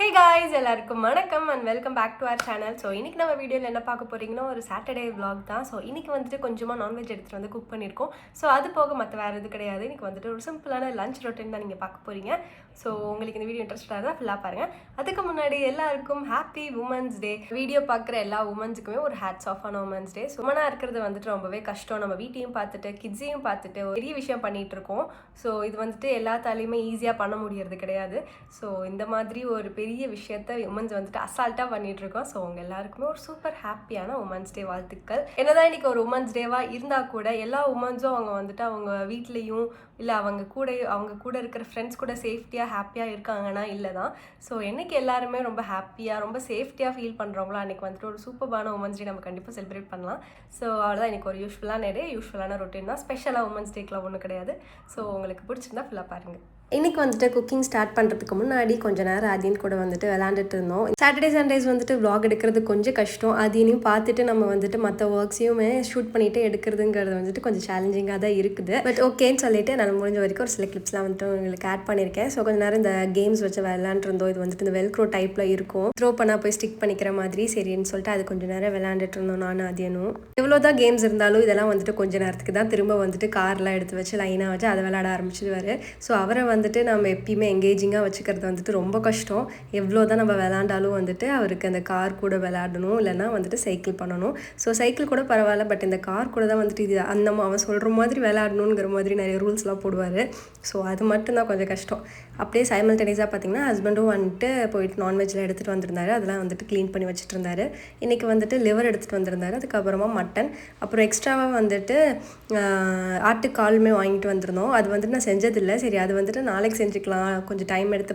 Hey guys, எல்லாருக்கும் வணக்கம் and welcome back to our channel. So இன்றைக்கி நம்ம வீடியோவில் என்ன பார்க்க போகிறீங்கன்னா ஒரு சாட்டர்டே vlog தான். ஸோ இன்றைக்கி வந்துட்டு கொஞ்சமாக நான்வெஜ் எடுத்துகிட்டு வந்து குக் பண்ணியிருக்கோம். ஸோ அது போக மற்ற வேறு எது கிடையாது. இன்றைக்கி வந்துட்டு ஒரு சிம்பிளான லஞ்ச் ரொட்டீன் தான் நீங்கள் பார்க்க போகிறீங்க. ஸோ உங்களுக்கு இந்த வீடியோ இன்ட்ரெஸ்டாக தான் ஃபுல்லாக பாருங்கள். அதுக்கு முன்னாடி எல்லாருக்கும் ஹாப்பி உமன்ஸ் டே. வீடியோ பார்க்குற எல்லா உமன்ஸுக்குமே ஒரு ஹேட்ஸ் ஆஃப் ஆன உமன்ஸ் டே. ஸோ உமனாக இருக்கிறது வந்துட்டு ரொம்பவே கஷ்டம். நம்ம வீட்டையும் பார்த்துட்டு கிட்ஸையும் பார்த்துட்டு ஒரு பெரிய விஷயம் பண்ணிகிட்டு இருக்கோம். ஸோ இது வந்துட்டு எல்லாத்தாலையுமே ஈஸியாக பண்ண முடியறது கிடையாது. ஸோ இந்த மாதிரி ஒரு பெரிய விஷயத்த உமன்ஸ் வந்துட்டு அசால்ட்டாக பண்ணிட்டு இருக்கோம். ஸோ உங்கள் எல்லாருக்குமே ஒரு சூப்பர் ஹாப்பியான உமன்ஸ் டே வாழ்த்துக்கள். என்னதான் இன்னைக்கு ஒரு உமன்ஸ் டேவாக இருந்தால் கூட எல்லா உமன்ஸும் அவங்க வந்துட்டு அவங்க வீட்லேயும் இல்லை அவங்க கூட இருக்கிற ஃப்ரெண்ட்ஸ் கூட சேஃப்டியாக ஹாப்பியாக இருக்காங்கன்னா இல்லை தான். ஸோ என்னைக்கு எல்லாருமே ரொம்ப ஹாப்பியாக ரொம்ப சேஃப்டியாக ஃபீல் பண்ணுறவங்களோ அன்றைக்கி வந்துட்டு ஒரு சூப்பரான உமன்ஸ் டே நம்ம கண்டிப்பாக செலிப்ரேட் பண்ணலாம். ஸோ அவ்வளோதான் இன்றைக்கி ஒரு யூஸ்ஃபுல்லான ரொட்டீன் தான். ஸ்பெஷலாக உமன்ஸ் டேக்கெலாம் ஒன்றும் கிடையாது. ஸோ உங்களுக்கு பிடிச்சிருந்தா ஃபுல்லாக பாருங்கள். இன்றைக்கி வந்துட்டு குக்கிங் ஸ்டார்ட் பண்ணுறதுக்கு முன்னாடி கொஞ்சம் நேரம் ஆதியன் கூட வந்துட்டு விளாண்டுட்டு இருந்தோம். சாட்டர்டே சண்டேஸ் வந்துட்டு vlog எடுக்கிறது கொஞ்சம் கஷ்டம். ஆதியனையும் பார்த்துட்டு நம்ம வந்துட்டு மற்ற ஒர்க்ஸையுமே ஷூட் பண்ணிவிட்டு எடுக்கிறதுங்கிறது வந்துட்டு கொஞ்சம் சேலஞ்சிங்காக தான் இருக்குது. பட் ஓகேன்னு சொல்லிட்டு நான் முடிஞ்ச வரைக்கும் ஒரு சில கிளிப்ஸ்லாம் வந்துட்டு உங்களுக்கு ஆட் பண்ணியிருக்கேன். ஸோ கொஞ்சம் நேரம் இந்த கேம்ஸ் வச்சு விளாண்டுருந்தோம். இது வந்துட்டு இந்த வெல்க்ரோ டைப்பில் இருக்கும். த்ரோ பண்ணால் போய் ஸ்டிக் பண்ணிக்கிற மாதிரி சரின்னு சொல்லிட்டு அது கொஞ்சம் நேரம் விளாண்டுட்டு இருந்தோம் நானும் ஆதியனும். எவ்வளோதான் கேம்ஸ் இருந்தாலும் இதெல்லாம் வந்துட்டு கொஞ்சம் நேரத்துக்கு தான் திரும்ப வந்துட்டு கார்லாம் எடுத்து வச்சு லைனாக வச்சு அதை விளாட ஆரம்பிச்சிடுவார். ஸோ அவரை வந்துட்டு நம்ம எப்பயுமே எங்கேஜிங்காக வச்சுக்கிறது வந்துட்டு ரொம்ப கஷ்டம். எவ்வளோ தான் நம்ம விளாண்டாலும் வந்துட்டு அவருக்கு அந்த கார் கூட விளாடணும், இல்லைனா வந்துட்டு சைக்கிள் பண்ணணும். ஸோ சைக்கிள் கூட பரவாயில்ல, பட் இந்த கார் கூட தான் வந்துட்டு இது அவன் சொல்கிற மாதிரி விளாடணுங்கிற மாதிரி நிறைய ரூல்ஸ்லாம் போடுவார். ஸோ அது மட்டும்தான் கொஞ்சம் கஷ்டம். அப்படியே சைமல்டேனியஸாக பார்த்திங்கன்னா ஹஸ்பண்டும் வந்துட்டு போயிட்டு நான்வெஜ்லாம் எடுத்துகிட்டு வந்திருந்தாரு. அதெல்லாம் வந்துட்டு க்ளீன் பண்ணி வச்சுட்டு இருந்தார். இன்றைக்கி வந்துட்டு லிவர் எடுத்துகிட்டு வந்திருந்தாரு. அதுக்கப்புறமா மட்டன், அப்புறம் எக்ஸ்ட்ராவாக வந்துட்டு ஆட்டுக்காலுமே வாங்கிட்டு வந்திருந்தோம். அது வந்துட்டு நான் செஞ்சதில்லை. சரி அது வந்துட்டு நாளைக்கு செஞ்சுக்கலாம், கொஞ்சம் டைம் எடுத்து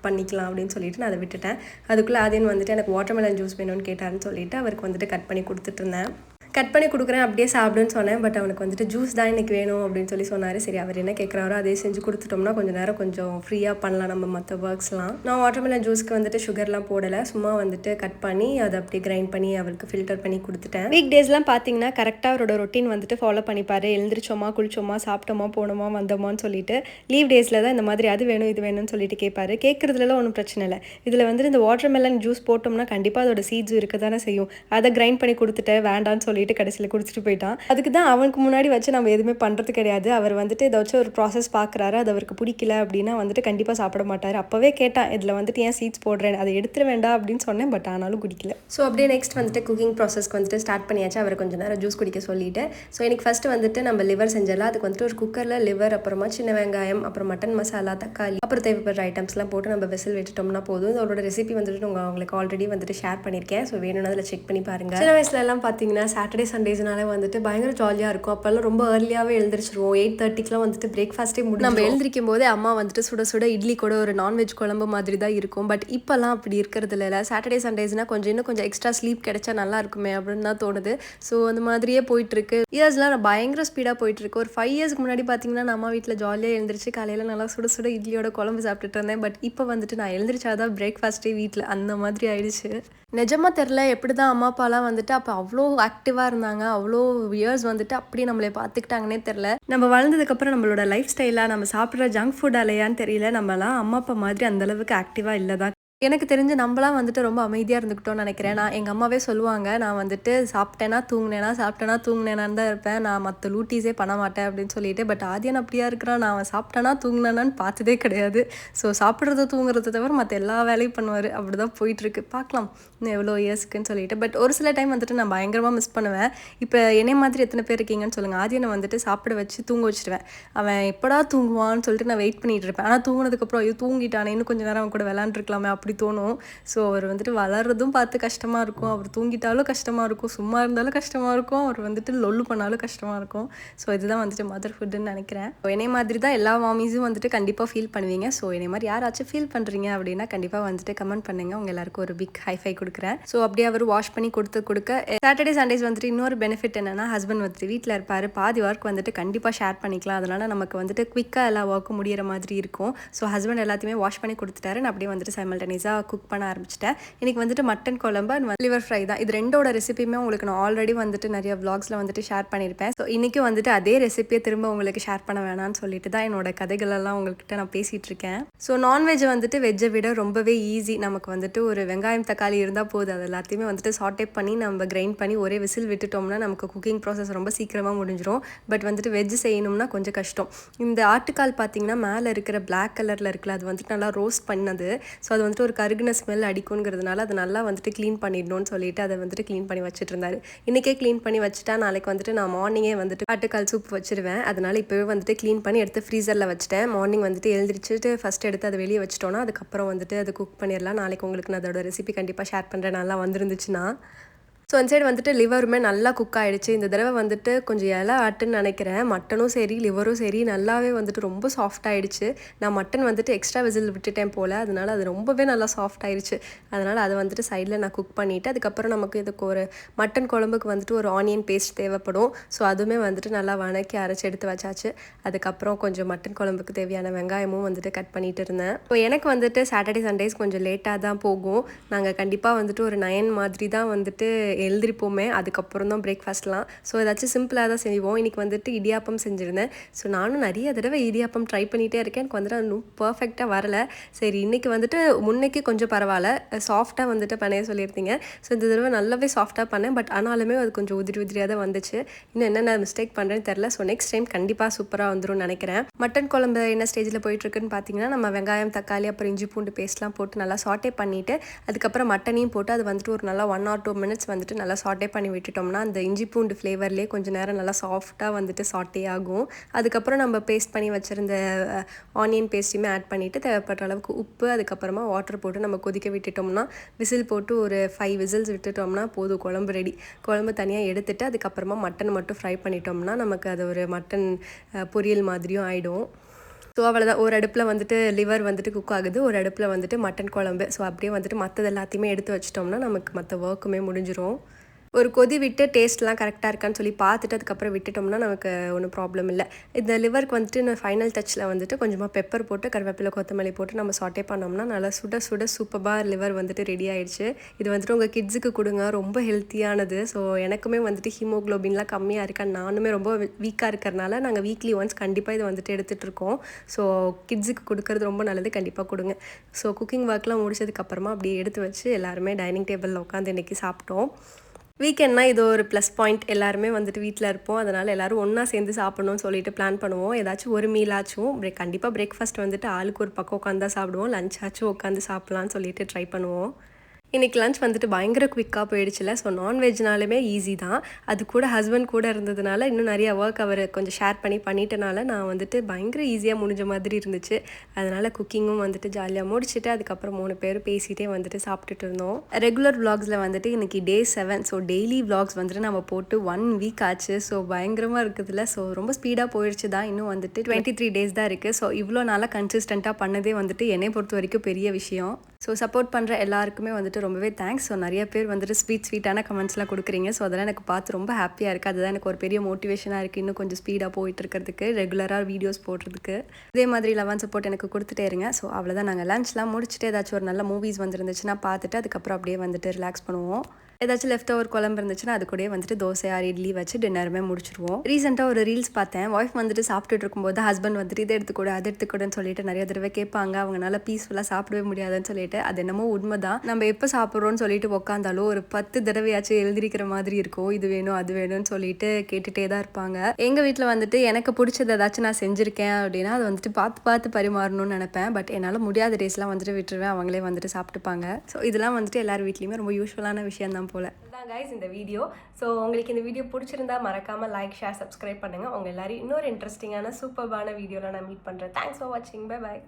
பண்ணிக்கலாம் அப்படின்னு சொல்லிட்டு நான் அதை விட்டுட்டேன். அதுக்குள்ளே ஆதியன் வந்துட்டு எனக்கு வாட்டர்மெலன் ஜூஸ் வேணும்னு கேட்டாருன்னு சொல்லிட்டு அவருக்கு வந்துட்டு கட் பண்ணி கொடுத்துட்ருந்தேன். கட் பண்ணி கொடுக்குறேன் அப்படியே சாப்பிடுன்னு சொன்னேன். பட் அவனுக்கு வந்துட்டு ஜூஸ் தான் இன்றைக்கி வேணும் அப்படின்னு சொல்லி சொன்னார். சரி அவர் என்ன கேட்குறாரோ அதே செஞ்சு கொடுத்துட்டோம்னா கொஞ்சம் நேரம் கொஞ்சம் ஃப்ரீயாக பண்ணலாம் நம்ம மற்ற ஒர்க்ஸ்லாம். நான் வாட்டர்மெலன் ஜூஸ்க்கு வந்துட்டு சுகர்லாம் போடலை, சும்மா வந்துட்டு கட் பண்ணி அதை அப்படியே கிரைண்ட் பண்ணி அவருக்கு ஃபில்டர் பண்ணி கொடுத்துட்டேன். வீக் டேஸ்லாம் பார்த்தீங்கன்னா கரெக்டாக அவரோட ரொட்டீன் வந்துட்டு ஃபாலோ பண்ணிப்பார். எழுந்திரிச்சோமா, குளிச்சோமா, சாப்பிட்டோமா, போனோமா, வந்தோமான்னு சொல்லிட்டு. லீவ் டேஸில் தான் இந்த மாதிரி அது வேணும் இது வேணும்னு சொல்லிட்டு கேட்பாரு. கேட்குறதுலாம் ஒன்றும் பிரச்சனை இல்லை. இதில் வந்துட்டு இந்த வாட்டர்மெலன் ஜூஸ் போட்டோம்னா கண்டிப்பாக அதோட சீட்ஸ் இருக்க தானே செய்யும். அதை கிரைண்ட் பண்ணி கொடுத்துட்டு வேண்டான்னு சொல்லிட்டு கடைசியில் குடிச்சிட்டு போயிட்டான். அதுக்கு தான் அவனுக்கு முன்னாடி வச்சு நம்ம எதுவுமே பண்ணுறது கிடையாது. அவர் வந்துட்டு ஏதாச்சும் ஒரு ப்ராசஸ் பார்க்குறாரு, அது அவருக்கு பிடிக்கல அப்படின்னா வந்துட்டு கண்டிப்பாக சாப்பிட மாட்டார். அப்போவே கேட்டான் இதில் வந்துட்டு ஏன் சீட்ஸ் போடுறேன், அதை எடுத்துட வேண்டாம் அப்படின்னு சொன்னேன். பட் ஆனாலும் குடிக்கல. ஸோ அப்படியே நெக்ஸ்ட் வந்துட்டு குக்கிங் ப்ராசஸ்க்கு வந்துட்டு ஸ்டார்ட் பண்ணியாச்சு. அவர் கொஞ்சம் நேரம் ஜூஸ் குடிக்க சொல்லிட்டு. ஸோ எனக்கு ஃபஸ்ட்டு வந்துட்டு நம்ம லிவர் செஞ்சிடலாம். அதுக்கு வந்துட்டு ஒரு குக்கரில் லிவர், அப்புறமா சின்ன வெங்காயம், அப்புறம் மட்டன் மசாலா, தக்காளி, அப்புறம் தேவைப்படுற ஐட்டம்ஸ்லாம் போட்டு நம்ம விசில் விட்டுட்டோம்னா போதும். இதோட ரெசிபி வந்துட்டு உங்களுக்கு ஆல்ரெடி வந்துட்டு ஷேர் பண்ணியிருக்கேன். ஸோ வேணும்னா அதில் செக் பண்ணி பாருங்கள். சின்ன வயசுலலாம் பார்த்தீங்கன்னா சாட்டர்டே சண்டேஸ்னாலே வந்துட்டு பயங்கர ஜாலியாக இருக்கும். அப்போல்லாம் ரொம்ப ஏர்லியாகவே எழுந்திரிச்சிருவோம். 8:30க்குலாம் வந்துட்டு பிரேக்ஃபாஸ்ட்டே முடியும். நம்ம எழுந்திரிக்கும் போதே அம்மா வந்துட்டு சுட சுட இட்லி கூட ஒரு நான்வெஜ் குழம்பு மாதிரி தான் இருக்கும். பட் இப்போல்லாம் அப்படி இருக்கிறது இல்லை. சாட்டர்டே சண்டேஸ்னால் இன்னும் கொஞ்சம் எக்ஸ்ட்ரா ஸ்லீப் கிடைச்சா நல்லா இருக்குமே அப்படின்னு தான் தோணுது. ஸோ அந்த மாதிரியே போயிட்டுருக்கு. இயர்ஸ்லாம் நான் பயங்கர ஸ்பீடாக போயிட்டுருக்கு. ஒரு 5 இயர்ஸ்க்கு முன்னாடி பார்த்தீங்கன்னா நான் அம்மா வீட்டில் ஜாலியாக எழுந்திரிச்சு காலையில் நல்லா சுட சுட இட்லியோட குழம்பு சாப்பிட்டுட்டு இருந்தேன். பட் இப்போ வந்துட்டு நான் எழுந்திரிச்சாதான் பிரேக்ஃபாஸ்ட்டே வீட்டில், அந்த மாதிரி ஆயிடுச்சு. நிஜமாக தெரில எப்படி தான் அம்மா அப்பாலாம் வந்துட்டு அப்போ அவ்வளோ ஆக்டிவாக இருந்தாங்க, அவ்வளோ இயர்ஸ் வந்துட்டு அப்படி நம்மளை பார்த்துக்கிட்டாங்கன்னே தெரில. நம்ம வளர்ந்ததுக்கப்புறம் நம்மளோட லைஃப் ஸ்டைலாக நம்ம சாப்பிட்ற ஜங்க் ஃபுட் அலையான்னு தெரியல, நம்மலாம் அம்மா அப்பா மாதிரி அந்தளவுக்கு ஆக்டிவாக இல்லை தான். எனக்கு தெரிஞ்சு நம்மளாம் வந்துட்டு ரொம்ப அமைதியாக இருந்துக்கிட்டோன்னு நினைக்கிறேன். நான் எங்கள் அம்மாவே சொல்லுவாங்க, நான் வந்துட்டு சாப்பிட்டேன்னா தூங்கினேனான்னு தான் இருப்பேன், நான் மற்ற லூட்டிஸே பண்ண மாட்டேன் அப்படின்னு சொல்லிட்டு. பட் ஆதியன் அப்படியா இருக்கிறான், நான் அவன் சாப்பிட்டேனா தூங்கினேனான்னு பார்த்ததே கிடையாது. ஸோ சாப்பிட்றது தூங்குறத தவிர மற்ற எல்லா வேலையும் பண்ணுவார். அப்படி தான் போயிட்டுருக்கு. பார்க்கலாம் இன்னும் எவ்வளோ இயர்ஸ்க்குன்னு சொல்லிட்டு. பட் ஒரு சில டைம் வந்துட்டு நான் பயங்கரமாக மிஸ் பண்ணுவேன். இப்போ என்னை மாதிரி எத்தனை பேர் இருக்கீங்கன்னு சொல்லுங்கள். ஆதியனை வந்துட்டு சாப்பிட வச்சு தூங்க வச்சுடுவேன். அவன் எப்படா தூங்குவான்னு சொல்லிட்டு நான் வெயிட் பண்ணிகிட்டு இருப்பேன். ஆனால் தூங்கினதுக்கப்புறம் ஐயோ தூங்கிட்டானே, இன்னும் கொஞ்சம் நேரம் அவன் கூட விளாண்டுருக்கலாமே அப்படி தோணும். ஸோ அவர் வந்துட்டு வளர்றதும் பார்த்து கஷ்டமாக இருக்கும். அவர் தூங்கிட்டாலும் கஷ்டமாக இருக்கும், சும்மா இருந்தாலும் கஷ்டமாக இருக்கும், அவர் வந்துட்டு லொல்லு பண்ணாலும் கஷ்டமாக இருக்கும். ஸோ இதுதான் வந்துட்டு மதர்ஹுட்னு நினைக்கிறேன். என்னை மாதிரி தான் எல்லா மாமிஸும் வந்துட்டு கண்டிப்பாக ஃபீல் பண்ணுவீங்க. ஸோ என்னை மாதிரி யாராச்சும் ஃபீல் பண்ணுறீங்க அப்படின்னா கண்டிப்பாக வந்துட்டு கமெண்ட் பண்ணுங்கள். உங்கள் எல்லாருக்கும் ஒரு பிக் ஹைஃபை கொடுக்குறேன். ஸோ அப்படியே அவர் வாஷ் பண்ணி கொடுக்க சாட்டர்டே சண்டேஸ் வந்துட்டு இன்னொரு பெனிஃபிட் என்னென்னா ஹஸ்பண்ட் வந்துட்டு வீட்டில் இருப்பார். பாதி ஒர்க் வந்துட்டு கண்டிப்பாக ஷேர் பண்ணிக்கலாம். அதனால் நமக்கு வந்துட்டு குவிக்காக எல்லா ஒர்க்கும் முடிகிற மாதிரி இருக்கும். ஸோ ஹஸ்பண்ட் எல்லாத்தையுமே வாஷ் பண்ணி கொடுத்துட்டாரு. நான் அப்படியே வந்துட்டு சைமல்டேனியஸாக கண்டினியூஸாக குக் பண்ண ஆரம்பிச்சிட்டேன். இன்றைக்கி வந்துட்டு மட்டன் குழம்பு அண்ட் லிவர் ஃப்ரை தான். இது ரெண்டோட ரெசிபியுமே உங்களுக்கு நான் ஆல்ரெடி வந்துட்டு நிறைய vlogsல வந்துட்டு ஷேர் பண்ணியிருப்பேன். ஸோ இன்றைக்கி வந்துட்டு அதே ரெசிபியை திரும்ப உங்களுக்கு ஷேர் பண்ண வேணாம்னு சொல்லிட்டு தான் என்னோட கதைகளெல்லாம் உங்கள்கிட்ட நான் பேசிகிட்டு இருக்கேன். ஸோ நான்வெஜ் வந்துட்டு வெஜ்ஜை விட ரொம்பவே ஈஸி. நமக்கு வந்துட்டு ஒரு வெங்காயம் தக்காளி இருந்தால் போதும், அது எல்லாத்தையுமே வந்துட்டு சாட்டே பண்ணி நம்ம கிரைண்ட் பண்ணி ஒரே விசில் விட்டுட்டோம்னா நமக்கு குக்கிங் ப்ராசஸ் ரொம்ப சீக்கிரமாக முடிஞ்சிடும். பட் வந்துட்டு வெஜ் செய்யணும்னா கொஞ்சம் கஷ்டம். இந்த ஆட்டுக்கால் பார்த்தீங்கன்னா மேலே இருக்கிற பிளாக் கலரில் இருக்குல்ல, அது வந்துட்டு நல்லா ரோஸ்ட் பண்ணது. ஸோ அது வந்துட்டு ஒரு கருகின ஸ்மெல் அடிக்குங்கிறதுனால அது நல்லா வந்துட்டு க்ளீன் பண்ணிடணும்னு சொல்லிட்டு அதை வந்துட்டு க்ளீன் பண்ணி வச்சுட்டு இருந்தாரு. இன்றைக்கே க்ளீன் பண்ணி வச்சுட்டா நாளைக்கு வந்துட்டு நான் மார்னிங்கே வந்துட்டு ஆட்டுக்கால் சூப் வச்சிருவேன். அதனால் இப்போவே வந்துட்டு க்ளீன் பண்ணி எடுத்து ஃப்ரீசரில் வச்சுட்டேன். மார்னிங் வந்துட்டு எழுந்திரிச்சிட்டு ஃபஸ்ட் எடுத்து அதை வெளியே வச்சுட்டோன்னா அதுக்கப்புறம் வந்துட்டு அதை குக் பண்ணிடலாம். நாளைக்கு உங்களுக்கு நான் அதோட ரெசிபி கண்டிப்பாக ஷேர் பண்ணுறேன், நல்லா வந்துருந்துச்சுன்னா. ஸோ அந்த சைடு வந்துட்டு லிவருமே நல்லா குக் ஆகிடுச்சு. இந்த தடவை வந்துட்டு கொஞ்சம் இலை ஆட்டுன்னு நினைக்கிறேன். மட்டனும் சரி லிவரும் சரி நல்லாவே வந்துட்டு ரொம்ப சாஃப்ட் ஆகிடுச்சு. நான் மட்டன் வந்துட்டு எக்ஸ்ட்ரா விசில் விட்டுட்டேன் போல், அதனால் அது ரொம்பவே நல்லா சாஃப்ட் ஆகிடுச்சு. அதனால் அதை வந்துட்டு சைடில் நான் குக் பண்ணிவிட்டு அதுக்கப்புறம் நமக்கு இதுக்கு ஒரு மட்டன் குழம்புக்கு வந்துட்டு ஒரு ஆனியன் பேஸ்ட் தேவைப்படும். ஸோ அதுவுமே வந்துட்டு நல்லா வணக்கி அரைச்சி எடுத்து வச்சாச்சு. அதுக்கப்புறம் கொஞ்சம் மட்டன் குழம்புக்கு தேவையான வெங்காயமும் வந்துட்டு கட் பண்ணிகிட்டு இருந்தேன். ஸோ எனக்கு வந்துட்டு சாட்டர்டே சண்டேஸ் கொஞ்சம் லேட்டாக தான் போகும். நாங்கள் கண்டிப்பாக வந்துட்டு ஒரு 9 மாதிரி தான் வந்துட்டு எழுந்திரிப்போமே. அதுக்கப்புறம் தான் பிரேக்ஃபாஸ்ட்லாம். ஸோ ஏதாச்சும் சிம்பிளாக தான் செய்வோம். இன்றைக்கி வந்துட்டு இடியாப்பம் செஞ்சுருந்தேன். ஸோ நானும் நிறைய தடவை இடியாப்பம் ட்ரை பண்ணிகிட்டே இருக்கேன். எனக்கு வந்துட்டு இன்னும் பர்ஃபெக்டாக வரலை. சரி இன்றைக்கி வந்துட்டு முன்னைக்கு கொஞ்சம் பரவாயில்ல, சாஃப்டாக வந்துட்டு பண்ண சொல்லியிருந்தீங்க. ஸோ இந்த தடவை நல்லாவே சாஃப்டாக பண்ணேன். பட் ஆனாலுமே அது கொஞ்சம் உதிரியாக தான் வந்துச்சு. இன்னும் என்னென்ன மிஸ்டேக் பண்ணுறேன்னு தெரில. ஸோ நெக்ஸ்ட் டைம் கண்டிப்பாக சூப்பராக வந்துடும் நினைக்கிறேன். மட்டன் குழம்பு என்ன ஸ்டேஜில் போயிட்டுருக்குன்னு பார்த்தீங்கன்னா, நம்ம வெங்காயம் தக்காளி அப்புறம் இஞ்சி பூண்டு பேஸ்ட்லாம் போட்டு நல்லா சாட்டே பண்ணிவிட்டு அதுக்கப்புறம் மட்டனையும் போட்டு அது வந்துட்டு ஒரு நல்லா 1 or 2 minutes வந்துட்டு நல்லா சாட்டே பண்ணி விட்டுட்டோம்னா அந்த இஞ்சி பூண்டு ஃப்ளேவர்லேயே கொஞ்சம் நேரம் நல்லா சாஃப்டாக வந்துட்டு சாட்டே ஆகும். அதுக்கப்புறம் நம்ம பேஸ்ட் பண்ணி வச்சுருந்த ஆனியன் பேஸ்ட்டையுமே ஆட் பண்ணிவிட்டு தேவைப்படுற அளவுக்கு உப்பு அதுக்கப்புறமா வாட்டர் போட்டு நம்ம கொதிக்க விட்டுட்டோம்னா விசில் போட்டு ஒரு 5 விசில்ஸ் விட்டுட்டோம்னா போதும், குழம்பு ரெடி. குழம்பு தனியாக எடுத்துட்டு அதுக்கப்புறமா மட்டன் மட்டும் ஃப்ரை பண்ணிட்டோம்னா நமக்கு அது ஒரு மட்டன் பொரியல் மாதிரியும் ஆகிடும். ஸோ அவ்வளோதான். ஒரு அடுப்பில் வந்துட்டு லிவர் வந்துட்டு குக் ஆகுது, ஒரு அடுப்பில் வந்துட்டு மட்டன் குழம்பு. ஸோ அப்படியே வந்துட்டு மற்றது எல்லாத்தையுமே எடுத்து வச்சிட்டோம்னா நமக்கு மற்ற ஒர்க்குமே முடிஞ்சிடும். ஒரு கொதி விட்டு டேஸ்ட்லாம் கரெக்டாக இருக்கான்னு சொல்லி பார்த்துட்டு அதுக்கப்புறம் விட்டுட்டோம்னா நமக்கு ஒன்றும் ப்ராப்ளம் இல்லை. இந்த லிவருக்கு வந்துட்டு இன்னும் ஃபைனல் டச்சில் வந்துட்டு கொஞ்சமாக பெப்பர் போட்டு கருவேப்பிலை கொத்தமல்லி போட்டு நம்ம சாட்டே பண்ணோம்னா நல்லா சுட சுட சூப்பராக லிவர் வந்துட்டு ரெடி ஆகிடுச்சு. இது வந்துட்டு உங்கள் கிட்ஸுக்கு கொடுங்க, ரொம்ப ஹெல்த்தியானது. ஸோ எனக்குமே வந்துட்டு ஹீமோக்ளோபின்லாம் கம்மியாக இருக்கேன், நானுமே ரொம்ப வீக்காக இருக்கிறனால நாங்கள் வீக்லி ஒன்ஸ் கண்டிப்பாக இதை வந்துட்டு எடுத்துகிட்ருக்கோம். ஸோ கிட்ஸுக்கு கொடுக்கறது ரொம்ப நல்லது, கண்டிப்பாக கொடுங்க. ஸோ குக்கிங் ஒர்க்லாம் முடிச்சதுக்கப்புறமா அப்படியே எடுத்து வச்சு எல்லாருமே டைனிங் டேபிளில் உட்காந்து இன்றைக்கி சாப்பிட்டோம். வீக்கெண்ட்னா இது ஒரு ப்ளஸ் பாயிண்ட். எல்லாருமே வந்துட்டு வீட்டில் இருப்போம், அதனால் எல்லோரும் ஒன்றா சேர்ந்து சாப்பிடணும்னு சொல்லிட்டு பிளான் பண்ணுவோம். ஏதாச்சும் ஒரு மீலாச்சும் கண்டிப்பாக பிரேக்ஃபாஸ்ட் வந்துட்டு ஆளுக்கு ஒரு பக்கம் உட்காந்து தான் சாப்பிடுவோம். லஞ்ச் ஆச்சும் உட்காந்து சாப்பிட்லான்னு சொல்லிட்டு ட்ரை பண்ணுவோம். இன்றைக்கி லஞ்ச் வந்துட்டு பயங்கர குவிக்காக போயிடுச்சுல. ஸோ நான்வெஜ்னாலுமே ஈஸி தான். அது கூட ஹஸ்பண்ட் கூட இருந்ததுனால இன்னும் நிறைய ஒர்க் அவர் கொஞ்சம் ஷேர் பண்ணிட்டனால நான் வந்துட்டு பயங்கர ஈஸியாக முடிஞ்ச மாதிரி இருந்துச்சு. அதனால் குக்கிங்கும் வந்துட்டு ஜாலியாக முடிச்சுட்டு அதுக்கப்புறம் 3 பேர் பேசிகிட்டே வந்துட்டு சாப்பிட்டுட்டு இருந்தோம். ரெகுலர் விளாக்ஸில் வந்துட்டு இன்றைக்கி Day 7. ஸோ டெய்லி விளாக்ஸ் வந்துட்டு நம்ம போட்டு 1 வீக் ஆச்சு. ஸோ பயங்கரமாக இருக்குதுல்ல. ஸோ ரொம்ப ஸ்பீடாக போயிடுச்சு தான். இன்னும் வந்துட்டு 23 days தான் இருக்குது. ஸோ இவ்வளோ நாளாக கன்சிஸ்டண்ட்டாக பண்ணதே வந்துட்டு என்னை பொறுத்த வரைக்கும் பெரிய விஷயம். ஸோ சப்போர்ட் பண்ணுற எல்லாருக்குமே வந்துட்டு ரொம்பவே தேங்க்ஸ். ஸோ நிறைய பேர் வந்துட்டு ஸ்வீட்டான கமெண்ட்ஸ்லாம் கொடுக்குறீங்க. ஸோ அதெல்லாம் எனக்கு பார்த்து ரொம்ப ஹாப்பியாக இருக்குது. அதுதான் எனக்கு ஒரு பெரிய மோட்டிவேஷனாக இருக்குது, இன்னும் கொஞ்சம் ஸ்பீடாக போயிட்டு இருக்கிறதுக்கு, ரெகுலராக வீடியோஸ் போடுறதுக்கு. இதே மாதிரி லவ் சப்போர்ட் எனக்கு கொடுத்துட்டே இருங்க. ஸோ அவ்வளோதான். நாங்கள் லஞ்ச்லாம் முடிச்சுட்டு ஏதாச்சும் ஒரு நல்ல மூவிஸ் வந்துருந்துச்சுன்னா பார்த்துட்டு அதுக்கப்புறம் அப்படியே வந்துட்டு ரிலாக்ஸ் பண்ணுவோம். ஏதாச்சும் லெஃப்ட் ஓவர் குழம்பு இருந்துச்சுன்னா அது கூட வந்துட்டு தோசை ஆர் இட்லி வச்சு டின்னருமே முடிச்சிடுவோம். ரீசெண்டாக ஒரு ரீல்ஸ் பார்த்தேன். ஒய்ஃப் வந்துட்டு சாப்பிட்டுட்டு இருக்கும்போது ஹஸ்பண்ட் வந்துட்டு இதை எடுத்துக்கூட அதை எடுத்துக்கூடன்னு சொல்லிட்டு நிறைய தடவை கேட்பாங்க. அவங்களால பீஸ்ஃபுல்லாக சாப்பிடவே முடியாதுன்னு சொல்லிட்டு. அது என்னமோ உண்மைதான். நம்ம எப்போ சாப்பிட்றோன்னு சொல்லிட்டு உட்காந்தாலும் ஒரு 10 தடவையாச்சும் எழுந்திரிக்கிற மாதிரி இருக்கும். இது வேணும் அது வேணும்னு சொல்லிட்டு கேட்டுகிட்டே தான் இருப்பாங்க. எங்கள் வீட்டில் வந்துட்டு எனக்கு பிடிச்சது ஏதாச்சும் நான் செஞ்சுருக்கேன் அப்படின்னா அது வந்துட்டு பார்த்து பரிமாறணும்னு நினைப்பேன். பட் என்னால் முடியாத டேஸ்லாம் வந்துட்டு விட்டுருவேன், அவங்களே வந்துட்டு சாப்பிட்டுப்பாங்க. ஸோ இதெல்லாம் வந்துட்டு எல்லார் வீட்லேயுமே ரொம்ப யூஸ்ஃபுல்லான விஷயம் தான் போல. இதுதான் கைஸ் இந்த வீடியோ. ஸோ உங்களுக்கு இந்த வீடியோ பிடிச்சிருந்தா மறக்காமல் லைக் ஷேர் சப்ஸ்கிரைப் பண்ணுங்கள். உங்கள் எல்லாரும் இன்னொரு இன்ட்ரெஸ்டிங்கான சூப்பர்பான வீடியோவில் நான் மீட் பண்ணுறேன். தேங்க்ஸ் ஃபார் வாட்சிங். Bye bye.